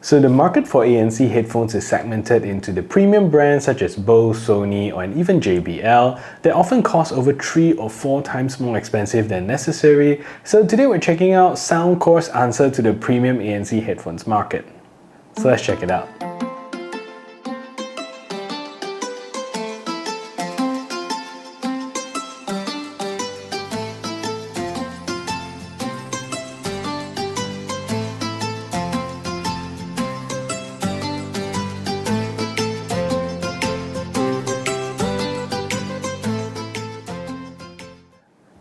So the market for ANC headphones is segmented into the premium brands such as Bose, Sony, or even JBL that often cost over 3 or 4 times more expensive than necessary. So today we're checking out Soundcore's answer to the premium ANC headphones market. So let's check it out.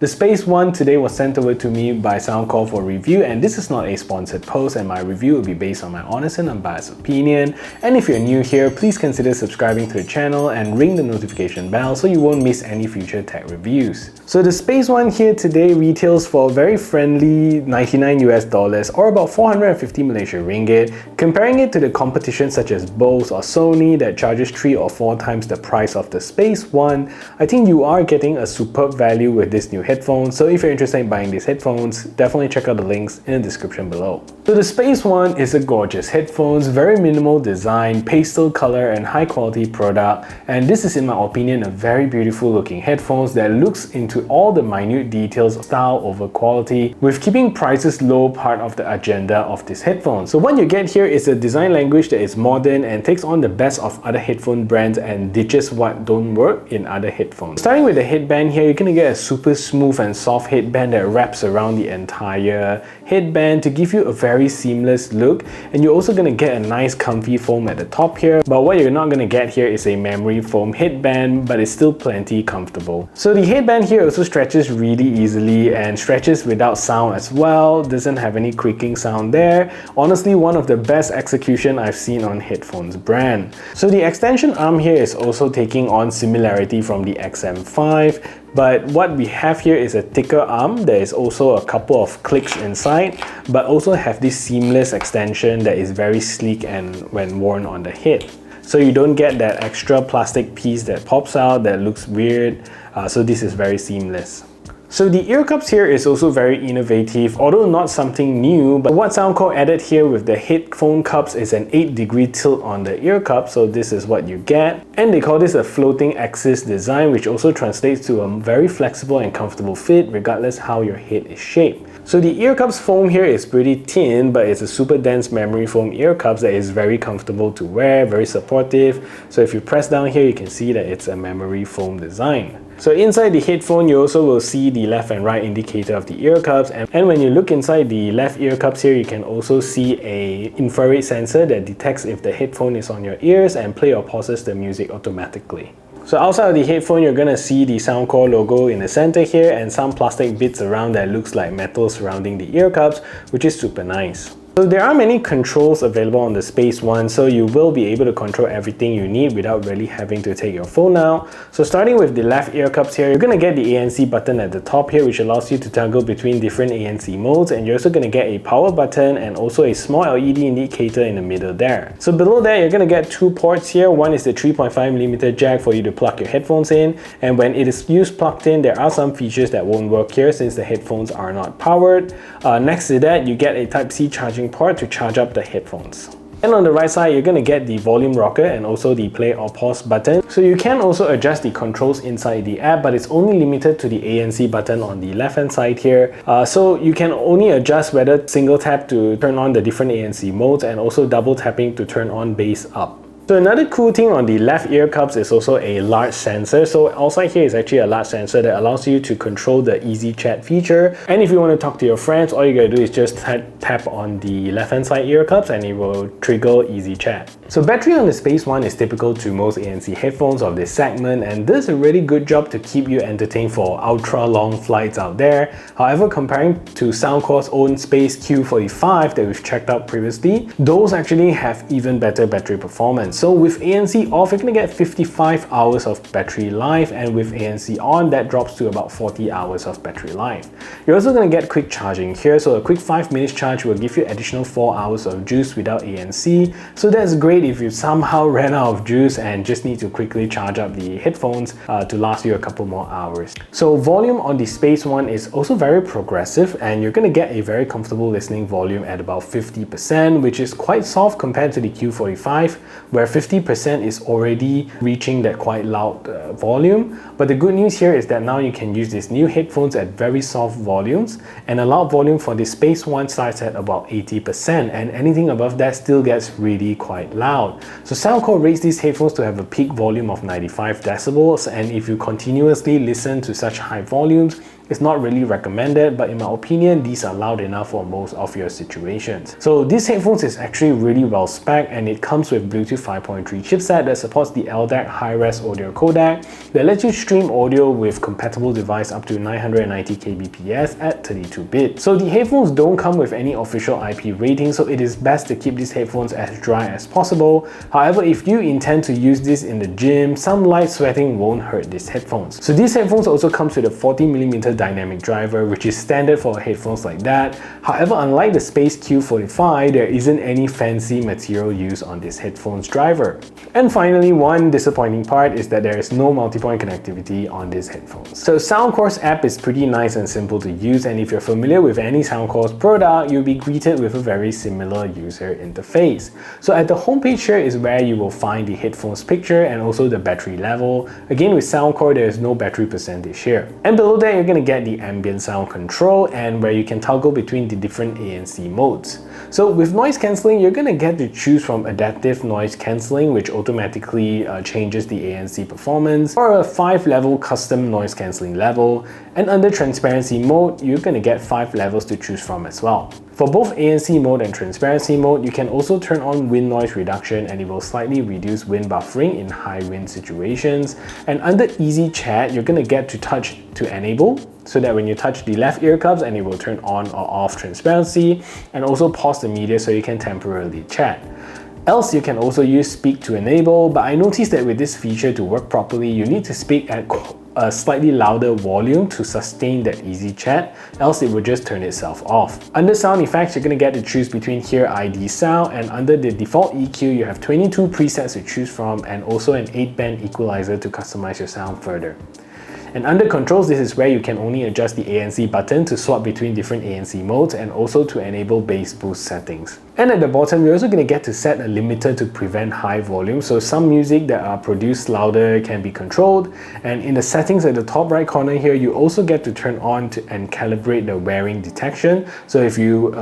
The Space One today was sent over to me by Soundcore for review, and this is not a sponsored post, and my review will be based on my honest and unbiased opinion. And if you're new here, please consider subscribing to the channel and ring the notification bell so you won't miss any future tech reviews. So the Space One here today retails for a very friendly $99 or about 450 Malaysia ringgit. Comparing it to the competition such as Bose or Sony that charges 3 or 4 times the price of the Space One, I think you are getting a superb value with this new headphones. So if you're interested in buying these headphones, definitely check out the links in the description below. So the Space One is a gorgeous headphones, very minimal design, pastel color and high quality product, and this is in my opinion a very beautiful looking headphones that looks into all the minute details of style over quality, with keeping prices low part of the agenda of this headphone. So what you get here is a design language that is modern and takes on the best of other headphone brands and ditches what don't work in other headphones. Starting with the headband here, you're gonna get a super smooth and soft headband that wraps around the entire headband to give you a very seamless look, and you're also going to get a nice comfy foam at the top here. But what you're not going to get here is a memory foam headband, but it's still plenty comfortable. So the headband here also stretches really easily and stretches without sound as well, doesn't have any creaking sound there. Honestly, one of the best execution I've seen on headphones brand. So the extension arm here is also taking on similarity from the XM5, but what we have here is a thicker arm. There is also a couple of clicks inside, but also have this seamless extension that is very sleek and when worn on the head. So you don't get that extra plastic piece that pops out that looks weird. So this is very seamless. So the ear cups here is also very innovative, although not something new, but what Soundcore added here with the headphone cups is an 8-degree tilt on the ear cup, so this is what you get. And they call this a floating axis design, which also translates to a very flexible and comfortable fit regardless how your head is shaped. So the ear cups foam here is pretty thin, but it's a super dense memory foam ear cups that is very comfortable to wear, very supportive. So if you press down here, you can see that it's a memory foam design. So inside the headphone, you also will see the left and right indicator of the ear cups, and when you look inside the left ear cups here, you can also see a infrared sensor that detects if the headphone is on your ears and play or pauses the music automatically. So outside of the headphone, you're gonna see the Soundcore logo in the center here and some plastic bits around that looks like metal surrounding the ear cups, which is super nice. So there are many controls available on the Space One, so you will be able to control everything you need without really having to take your phone out. So starting with the left ear cups here, you're going to get the ANC button at the top here, which allows you to toggle between different ANC modes, and you're also going to get a power button and also a small LED indicator in the middle there. So below that, you're going to get 2 ports here. One is the 3.5mm jack for you to plug your headphones in, and when it is used plugged in, there are some features that won't work here since the headphones are not powered. Next to that, you get a Type-C charging port to charge up the headphones. And on the right side, you're going to get the volume rocker and also the play or pause button. So you can also adjust the controls inside the app, but it's only limited to the ANC button on the left hand side here. So you can only adjust whether single tap to turn on the different ANC modes and also double tapping to turn on bass up. So another cool thing on the left ear cups is also a large sensor. So outside here is actually a large sensor that allows you to control the easy chat feature. And if you want to talk to your friends, all you gotta do is just tap on the left hand side ear cups and it will trigger easy chat. So battery on the Space One is typical to most ANC headphones of this segment and does a really good job to keep you entertained for ultra long flights out there. However, comparing to Soundcore's own Space Q45 that we've checked out previously, those actually have even better battery performance. So with ANC off, you're going to get 55 hours of battery life, and with ANC on, that drops to about 40 hours of battery life. You're also going to get quick charging here, so a quick 5 minutes charge will give you additional 4 hours of juice without ANC, so that's great if you somehow ran out of juice and just need to quickly charge up the headphones to last you a couple more hours. So volume on the Space One is also very progressive, and you're going to get a very comfortable listening volume at about 50%, which is quite soft compared to the Q45, where 50% is already reaching that quite loud volume. But the good news here is that now you can use these new headphones at very soft volumes, and a loud volume for the Space One starts at about 80%, and anything above that still gets really quite loud. So Soundcore rates these headphones to have a peak volume of 95 decibels, and if you continuously listen to such high volumes, it's not really recommended, but in my opinion, these are loud enough for most of your situations. So this headphones is actually really well spec'd, and it comes with Bluetooth 5.3 chipset that supports the LDAC high-res audio codec that lets you stream audio with compatible device up to 990 kbps at 32-bit. So the headphones don't come with any official IP rating, so it is best to keep these headphones as dry as possible. However, if you intend to use this in the gym, some light sweating won't hurt these headphones. So these headphones also comes with a 40mm dynamic driver, which is standard for headphones like that. However, unlike the Space Q45, there isn't any fancy material used on this headphones driver. And finally, one disappointing part is that there is no multi-point connectivity on these headphones. So Soundcore's app is pretty nice and simple to use, and if you're familiar with any Soundcore's product, you'll be greeted with a very similar user interface. So at the homepage here is where you will find the headphones picture and also the battery level. Again, with Soundcore, there is no battery percentage here. And below that, you're going to get the ambient sound control, and where you can toggle between the different ANC modes. So with noise cancelling, you're going to get to choose from adaptive noise cancelling, which automatically changes the ANC performance, or a 5-level custom noise cancelling level. And under transparency mode, you're going to get 5 levels to choose from as well. For both ANC mode and transparency mode, you can also turn on wind noise reduction, and it will slightly reduce wind buffering in high wind situations. And under easy chat, you're going to get to touch to enable, so that when you touch the left ear cups, and it will turn on or off transparency, and also pause the media so you can temporarily chat. Else, you can also use speak to enable, but I noticed that with this feature to work properly, you need to speak at a slightly louder volume to sustain that easy chat, else it will just turn itself off. Under sound effects, you're going to get to choose between Hear ID sound, and under the default EQ, you have 22 presets to choose from, and also an 8-band equalizer to customize your sound further. And under controls, this is where you can only adjust the ANC button to swap between different ANC modes, and also to enable bass boost settings. And at the bottom, you're also going to get to set a limiter to prevent high volume, so some music that are produced louder can be controlled. And in the settings at the top right corner here, you also get to turn on and calibrate the wearing detection. So if you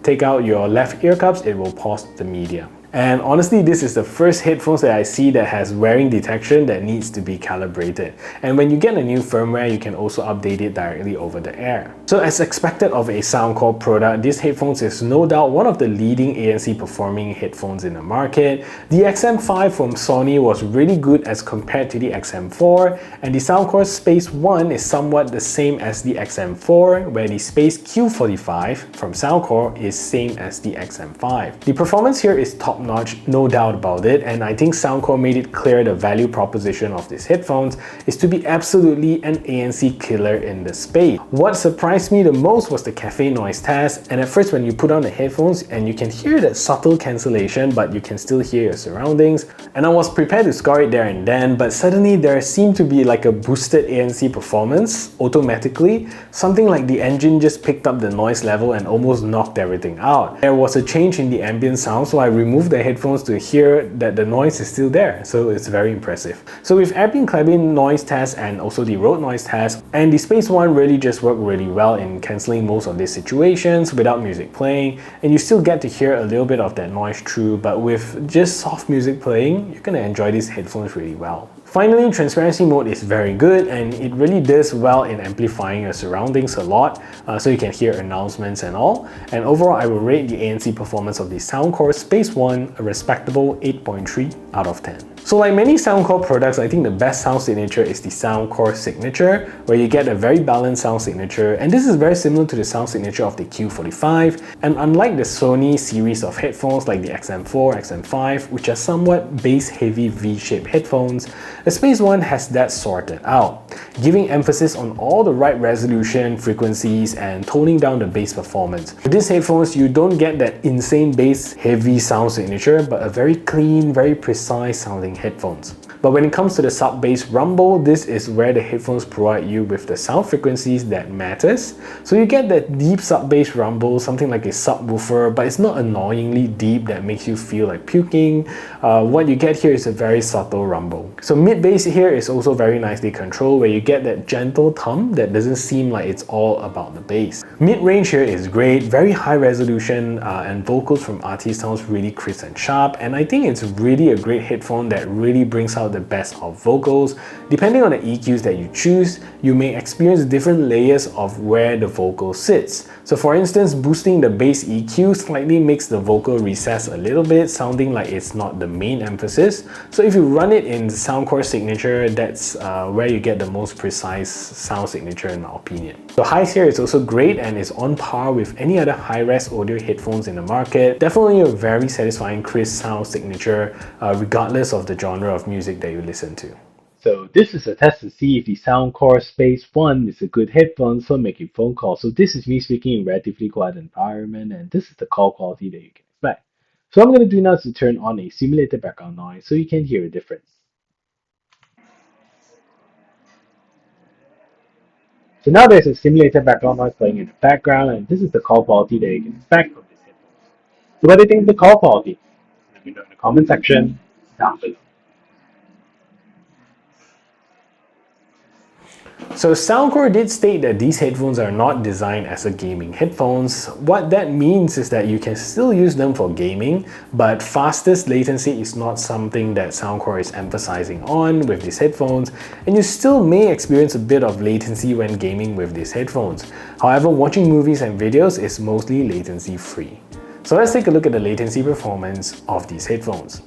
take out your left ear cups, it will pause the media. And honestly, this is the first headphones that I see that has wearing detection that needs to be calibrated. And when you get a new firmware, you can also update it directly over the air. So as expected of a Soundcore product, this headphones is no doubt one of the leading ANC performing headphones in the market. The XM5 from Sony was really good as compared to the XM4, and the Soundcore Space One is somewhat the same as the XM4, where the Space Q45 from Soundcore is same as the XM5. The performance here is top-notch, no doubt about it, and I think Soundcore made it clear the value proposition of these headphones is to be absolutely an ANC killer in the space. What surprised me the most was the cafe noise test, and at first when you put on the headphones and you can hear that subtle cancellation, but you can still hear your surroundings, and I was prepared to score it there and then, but suddenly there seemed to be like a boosted ANC performance automatically, something like the engine just picked up the noise level and almost knocked everything out. There was a change in the ambient sound, so I removed the headphones to hear that the noise is still there, so it's very impressive. So with ambient clapping noise test and also the road noise test, and the Space One really just worked really well in cancelling most of these situations without music playing, and you still get to hear a little bit of that noise through, but with just soft music playing, you're gonna enjoy these headphones really well. Finally, transparency mode is very good, and it really does well in amplifying your surroundings a lot, so you can hear announcements and all. And overall, I will rate the ANC performance of the Soundcore Space One a respectable 8.3 out of 10. So like many Soundcore products, I think the best sound signature is the Soundcore Signature, where you get a very balanced sound signature, and this is very similar to the sound signature of the Q45, and unlike the Sony series of headphones like the XM4, XM5, which are somewhat bass-heavy V-shaped headphones, the Space One has that sorted out, giving emphasis on all the right resolution, frequencies, and toning down the bass performance. With these headphones, you don't get that insane bass-heavy sound signature, but a very clean, very precise sounding headphones. But when it comes to the sub-bass rumble, this is where the headphones provide you with the sound frequencies that matters. So you get that deep sub-bass rumble, something like a subwoofer, but it's not annoyingly deep that makes you feel like puking. What you get here is a very subtle rumble. So mid-bass here is also very nicely controlled, where you get that gentle thump that doesn't seem like it's all about the bass. Mid-range here is great, very high resolution, and vocals from artists sounds really crisp and sharp, and I think it's really a great headphone that really brings out the best of vocals. Depending on the EQs that you choose, you may experience different layers of where the vocal sits. So for instance, boosting the bass EQ slightly makes the vocal recess a little bit, sounding like it's not the main emphasis. So if you run it in Soundcore Signature, that's where you get the most precise sound signature in my opinion. The highs here is also great and is on par with any other high-res audio headphones in the market. Definitely a very satisfying crisp sound signature, regardless of the genre of music that you listen to. So this is a test to see if the Soundcore Space One is a good headphone for making phone calls. So this is me speaking in relatively quiet environment, and this is the call quality that you can expect. So what I'm going to do now is to turn on a simulated background noise so you can hear a difference. So now there's a simulated background noise playing in the background, and this is the call quality that you can expect from this headphone. So what do you think of the call quality? Let me know in the comment section down below. So Soundcore did state that these headphones are not designed as a gaming headphones. What that means is that you can still use them for gaming, but fastest latency is not something that Soundcore is emphasizing on with these headphones, and you still may experience a bit of latency when gaming with these headphones. However, watching movies and videos is mostly latency free. So let's take a look at the latency performance of these headphones.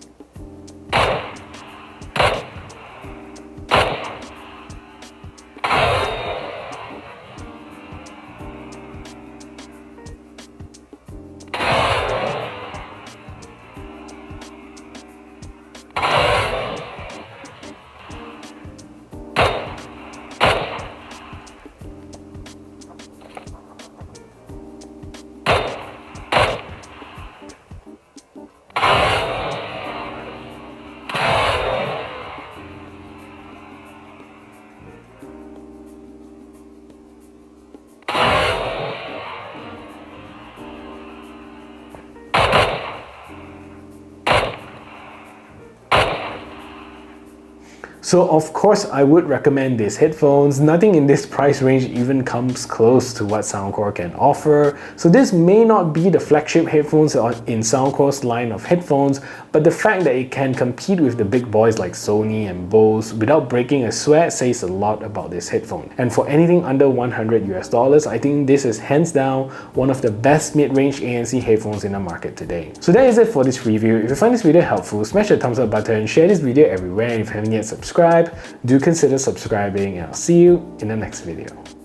So of course I would recommend these headphones. Nothing in this price range even comes close to what Soundcore can offer. So this may not be the flagship headphones in Soundcore's line of headphones, but the fact that it can compete with the big boys like Sony and Bose without breaking a sweat says a lot about this headphone. And for anything under $100 US, I think this is hands down one of the best mid-range ANC headphones in the market today. So that is it for this review. If you find this video helpful, smash the thumbs up button, share this video everywhere, and if you haven't yet subscribed, do consider subscribing, and I'll see you in the next video.